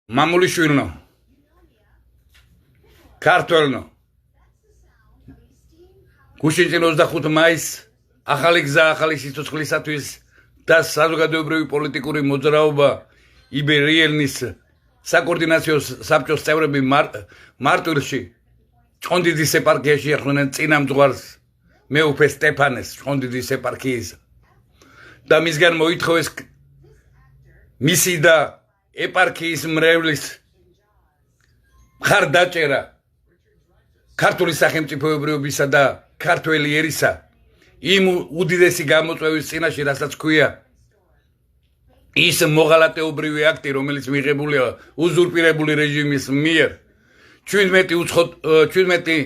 მამულიშვილნო ქართველნო გუშინ 25 მაისს ახალი გზა ახალი სიცოცხლისათვის და საზოგადოებრივი პოლიტიკური მოძრაობა იბერიელნის საკოორდინაციო საბჭოს წევრები მარტვილში ჭყონდიდის ეპარქიაში ახდენენ წინამძღვარს მეუფე სტეფანეს ჭყონდიდის ეპარქიის და მისგან მოითხოვეს მისი და ეპარქიის მრევლის მხარდაჭერა ქართული სახელმწიფოებრიობისა და ქართველი ერისა იმ უდიდესი გამოწვევის წინაშე, რასაც ქვია ის მოღალატეობრივი აქტი, რომელიც მიღებულია უზურპირებული რეჟიმის მიერ 17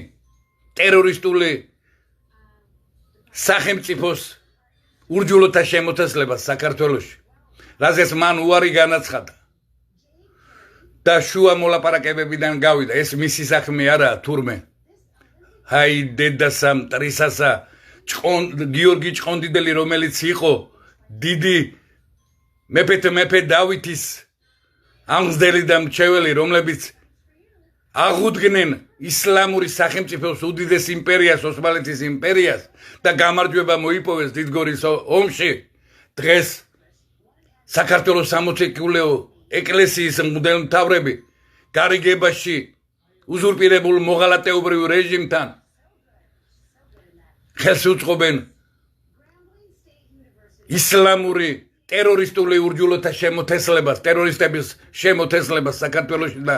ტერორისტული სახელმწიფოს ურჯულოთა შემოთესლებას საქართველოში, რაზეც მან უარი განაცხადა და შუა მოლაპარაკებებიდან გავიდა. ეს მისი საქმე არაა თურმე. აი დედასა მტრისასა გიორგი ჭყონდიდელი, რომელიც იყო დიდი მეფე დავითის ამგზდელი და მრჩეველი, რომლებიც აღუდგნენ ისლამური სახელმწიფოს უდიდეს იმპერიას, ოსმალეთის იმპერიას და გამარჯვება მოიპოვეს დიდგორის ომში. დღეს საქართველოს სამოციქულო ეკლესიის მღვდელმთავრები გარიგებაში უზურპირებულ მოღალატეობრივ რეჟიმთან ხელს უწყობენ ისლამური ტერორისტული ურჯულოთა შემოთესლებას, ტერორისტების შემოთესლებას საქართველოში და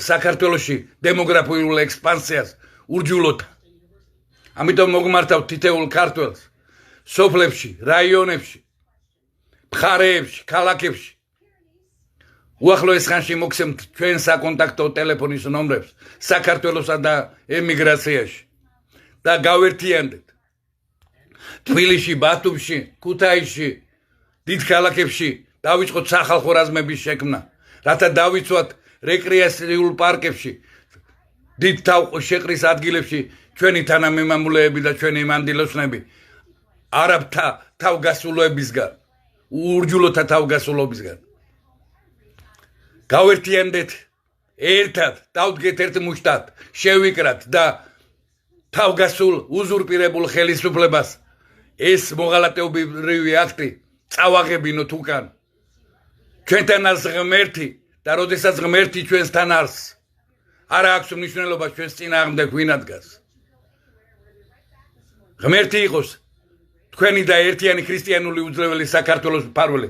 საქართველოში დემოგრაფიულ ექსპანსიას ურჯულოთა. ამიტომ მოგმართავთ თითოეულ ქართველს სოფლებში, რაიონებში, მხარეებში, ქალაქებში. უახლოეს ხანში მოგცემთ ჩვენ საკონტაქტო ტელეფონის ნომრებს საქართველოსა და ემიგრაციაში და გავერთიანდეთ თბილისში, ბათუმში, ქუთაისში, დიდ ქალაქებში დავიწყოთ სახალხო რაზმების შექმნა, რათა დავიცვათ რეკრეაციულ პარკებში, დიდ თავშეყრის ადგილებში ჩვენი თანამემამულეები და ჩვენი მანდილოსნები არაბთა თავგასულობისგან, ურჯულოთა თავგასულობისგან. გავერთიანდეთ ერთად, დავდგეთ ერთ მუშტად, შევიკრათ და თავგასულ უზურპირებულ ხელისუფლებას ეს მოღალატეობრივი აქტი წავაღებინოთ უკან. ჩვენთან არის ღმერთი და როდესაც ღმერთი ჩვენთან არის, არა აქვს მნიშვნელობა ჩვენს წინააღმდეგ ვინ ადგას. ღმერთი იყოს თქვენი და ერთიანი ქრისტიანული უძლეველი საქართველოს მფარველი.